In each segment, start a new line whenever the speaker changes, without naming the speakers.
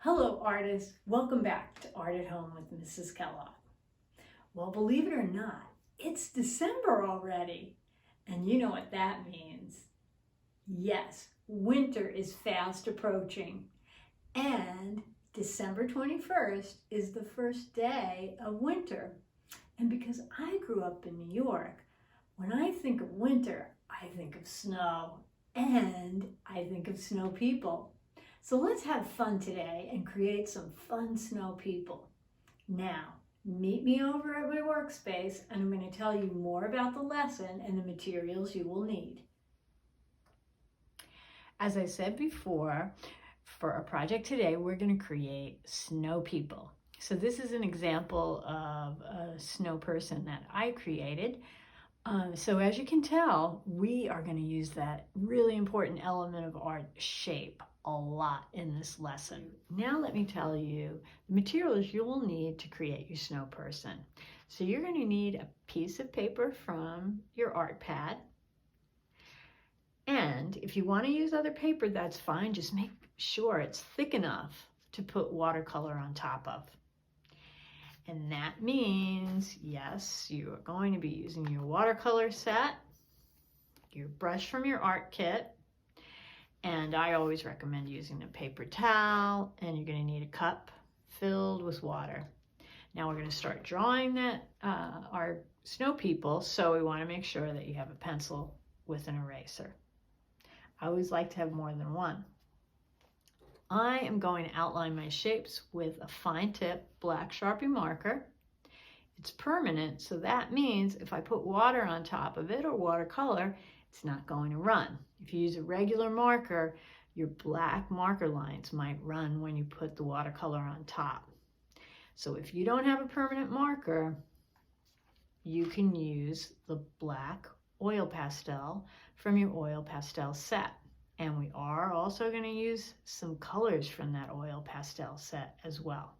Hello artists, welcome back to Art at Home with Mrs. Kellogg. Well, believe it or not, it's December already. And you know what that means. Yes, winter is fast approaching. And December 21st is the first day of winter. And because I grew up in New York, when I think of winter, I think of snow and I think of snow people. So let's have fun today and create some fun snow people. Now, meet me over at my workspace and I'm going to tell you more about the lesson and the materials you will need. As I said before, for our project today, we're going to create snow people. So this is an example of a snow person that I created. So as you can tell, we are going to use that really important element of art, shape, a lot in this lesson. Now let me tell you the materials you will need to create your snow person. So you're going to need a piece of paper from your art pad. And if you want to use other paper, that's fine. Just make sure it's thick enough to put watercolor on top of. And that means, yes, you are going to be using your watercolor set, your brush from your art kit, and I always recommend using a paper towel, and you're going to need a cup filled with water. Now we're going to start drawing our snow people, so we want to make sure that you have a pencil with an eraser. I always like to have more than one. I am going to outline my shapes with a fine tip black Sharpie marker. It's permanent, so that means if I put water on top of it or watercolor, it's not going to run. If you use a regular marker, your black marker lines might run when you put the watercolor on top. So if you don't have a permanent marker, you can use the black oil pastel from your oil pastel set. And we are also going to use some colors from that oil pastel set as well.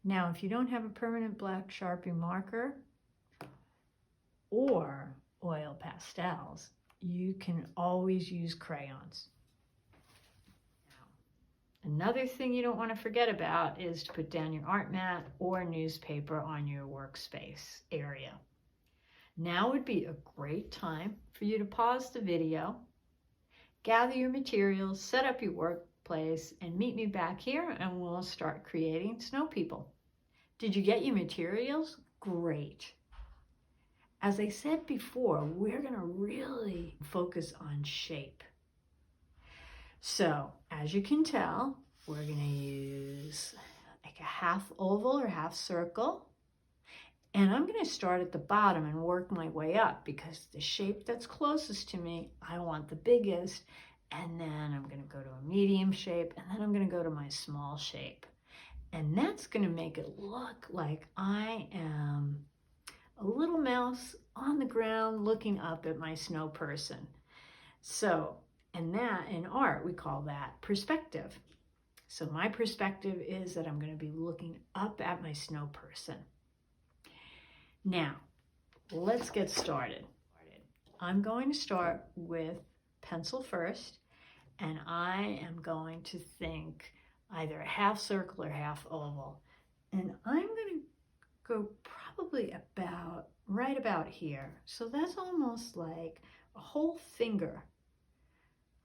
Now, if you don't have a permanent black Sharpie marker or oil pastels, you can always use crayons. Another thing you don't want to forget about is to put down your art mat or newspaper on your workspace area. Now would be a great time for you to pause the video, gather your materials, set up your workplace, and meet me back here and we'll start creating snow people. Did you get your materials? Great. As I said before, we're going to really focus on shape. So, as you can tell, we're going to use like a half oval or half circle. And I'm going to start at the bottom and work my way up because the shape that's closest to me, I want the biggest. And then I'm going to go to a medium shape, and then I'm going to go to my small shape. And that's going to make it look like I am a little mouse on the ground looking up at my snow person. So, and that in art, we call that perspective. So my perspective is that I'm going to be looking up at my snow person. Now, let's get started. I'm going to start with pencil first, and I am going to think either a half circle or half oval. And I'm going to go probably about right about here. So that's almost like a whole finger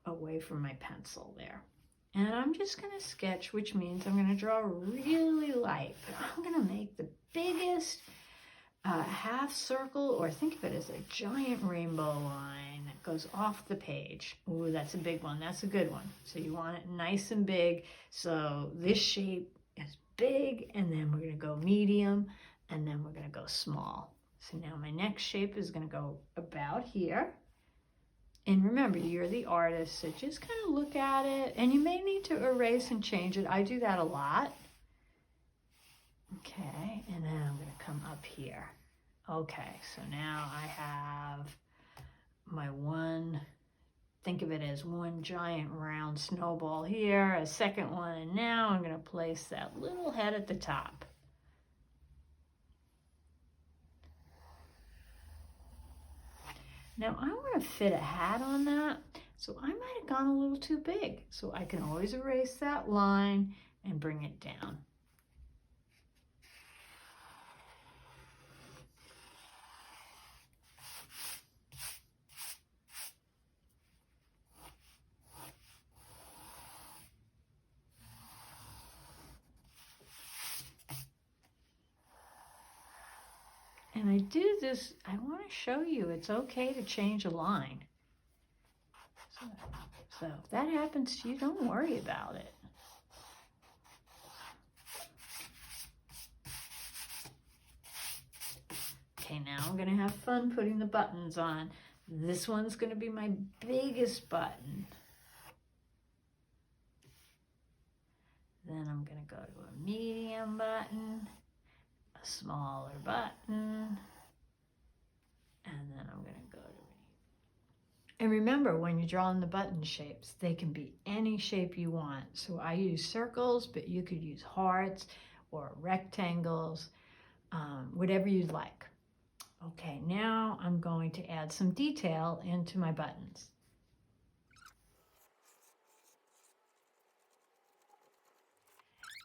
away from my pencil there. And I'm just going to sketch, which means I'm going to draw really light. But I'm going to make the biggest half circle, or think of it as a giant rainbow line that goes off the page. Ooh, that's a big one. That's a good one. So you want it nice and big. So this shape is big, and then we're going to go medium, and then we're going to go small. So now my next shape is going to go about here. And remember, you're the artist, so just kind of look at it, and you may need to erase and change it. I do that a lot. Okay, and then I'm going to come up here. Okay, so now I have my one, think of it as one giant round snowball here, a second one, and now I'm going to place that little head at the top. Now I want to fit a hat on that, So I might have gone a little too big. So I can always erase that line and bring it down. And I do this, I want to show you it's okay to change a line. So if that happens to you, don't worry about it. Okay, now I'm going to have fun putting the buttons on. This one's going to be my biggest button. Then I'm going to go to a medium button, a smaller button, and then I'm going to go to... And remember, when you're drawing the button shapes, they can be any shape you want. So I use circles, but you could use hearts or rectangles, whatever you'd like. Okay, now I'm going to add some detail into my buttons.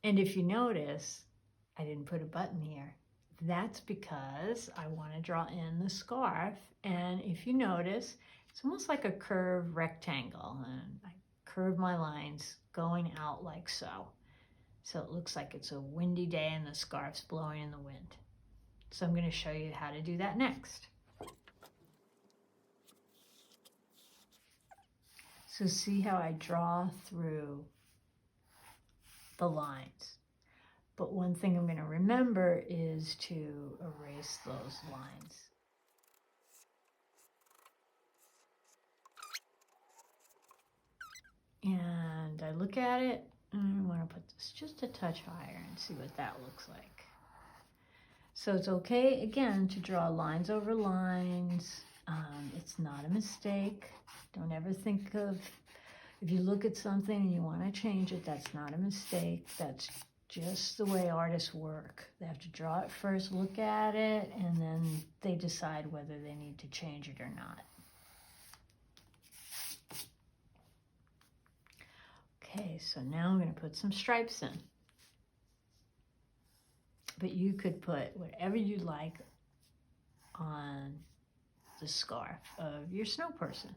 And if you notice, I didn't put a button here. That's because I want to draw in the scarf. And if you notice, it's almost like a curved rectangle. And I curve my lines going out like so. So it looks like it's a windy day and the scarf's blowing in the wind. So I'm going to show you how to do that next. So see how I draw through the lines. But one thing I'm going to remember is to erase those lines. And I look at it, and I want to put this just a touch higher and see what that looks like. So it's okay, again, to draw lines over lines. It's not a mistake. Don't ever think of, if you look at something and you want to change it, that's not a mistake. That's just the way artists work. They have to draw it first, look at it, and then they decide whether they need to change it or not. Okay, so now I'm going to put some stripes in. But you could put whatever you like on the scarf of your snow person.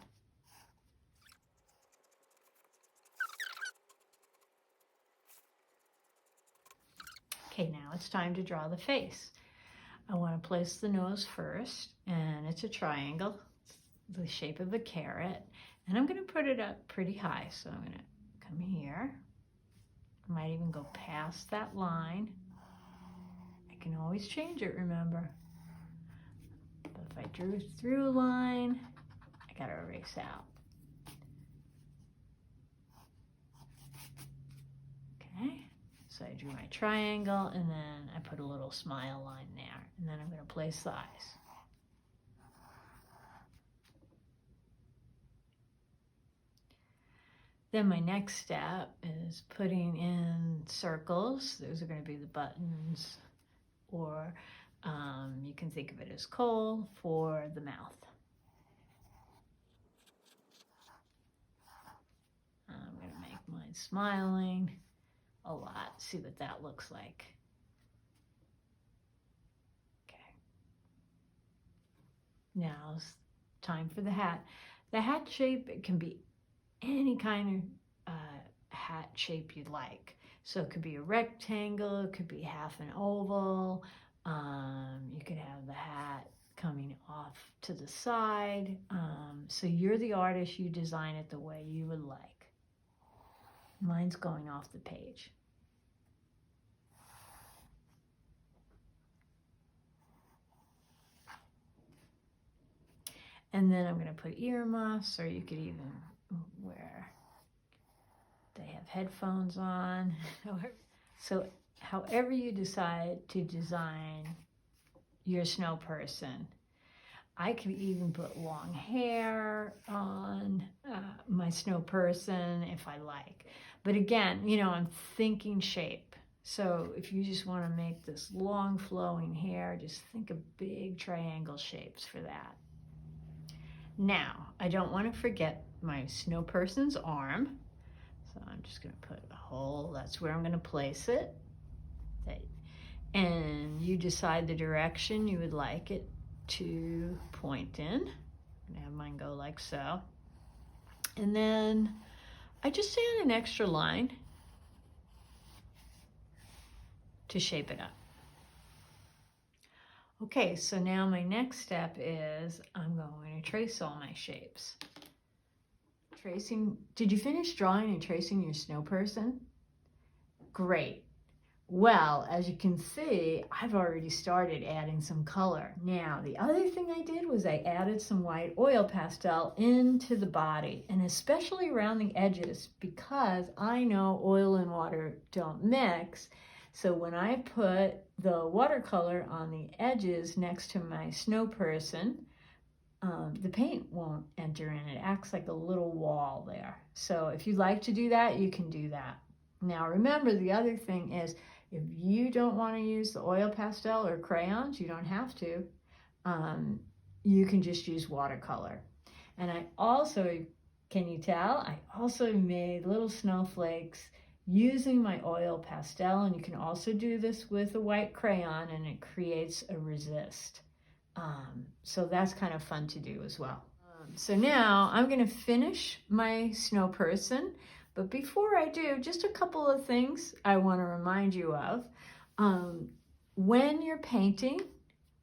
Okay, now it's time to draw the face. I want to place the nose first, and it's a triangle, it's the shape of a carrot, and I'm going to put it up pretty high. So I'm going to come here. I might even go past that line. I can always change it, remember. But if I drew through a line, I got to erase out. Okay, so I drew my triangle, and then I put a little smile line there, and then I'm going to place the eyes. Then my next step is putting in circles. Those are going to be the buttons, or you can think of it as coal for the mouth. I'm going to make mine smiling a lot. See what that looks like. Okay. Now it's time for the hat. The hat shape, it can be any kind of hat shape you'd like. So it could be a rectangle, it could be half an oval. You could have the hat coming off to the side. So you're the artist, you design it the way you would like. Mine's going off the page. And then I'm going to put earmuffs, or you could even wear, they have headphones on. So however you decide to design your snow person. I could even put long hair on my snow person if I like. But again, you know, I'm thinking shape. So if you just want to make this long flowing hair, just think of big triangle shapes for that. Now, I don't want to forget my snow person's arm. So I'm just going to put a hole. That's where I'm going to place it. And you decide the direction you would like it to point in. I'm going to have mine go like so. And then I just add an extra line to shape it up. Okay, so now my next step is I'm going to trace all my shapes. Tracing, did you finish drawing and tracing your snow person? Great. Well, as you can see, I've already started adding some color. Now, the other thing I did was I added some white oil pastel into the body, and especially around the edges, because I know oil and water don't mix. So when I put the watercolor on the edges next to my snow person, the paint won't enter in. It acts like a little wall there. So if you'd like to do that, you can do that. Now remember, the other thing is, if you don't want to use the oil pastel or crayons, you don't have to. You can just use watercolor. And I also, can you tell? I also made little snowflakes using my oil pastel, and you can also do this with a white crayon, and it creates a resist. So that's kind of fun to do as well. So now I'm going to finish my snow person. But before I do, just a couple of things I want to remind you of. When you're painting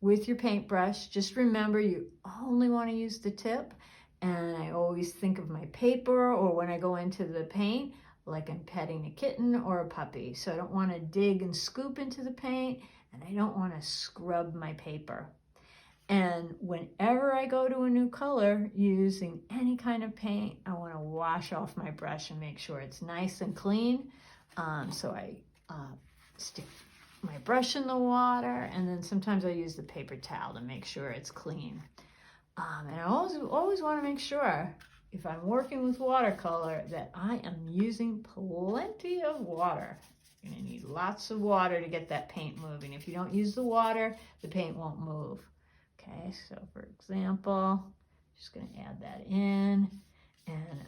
with your paintbrush, just remember you only want to use the tip. And I always think of my paper, or when I go into the paint, like I'm petting a kitten or a puppy. So I don't want to dig and scoop into the paint, and I don't want to scrub my paper. And whenever I go to a new color using any kind of paint, I want to wash off my brush and make sure it's nice and clean. So I stick my brush in the water, and then sometimes I use the paper towel to make sure it's clean. And I always want to make sure, if I'm working with watercolor, that I am using plenty of water. You're going to need lots of water to get that paint moving. If you don't use the water, the paint won't move. Okay, so for example, just going to add that in. And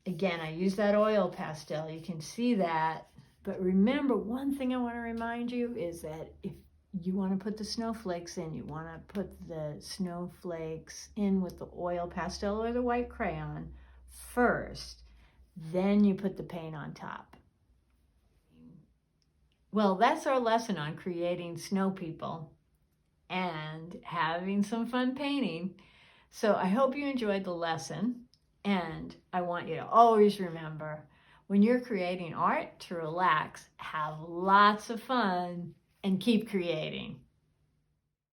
again, I use that oil pastel. You can see that. But remember, one thing I want to remind you is that if you want to put the snowflakes in, you want to put the snowflakes in with the oil pastel or the white crayon first. Then you put the paint on top. Well, that's our lesson on creating snow people and having some fun painting. So I hope you enjoyed the lesson, and I want you to always remember, when you're creating art, to relax, have lots of fun, and keep creating.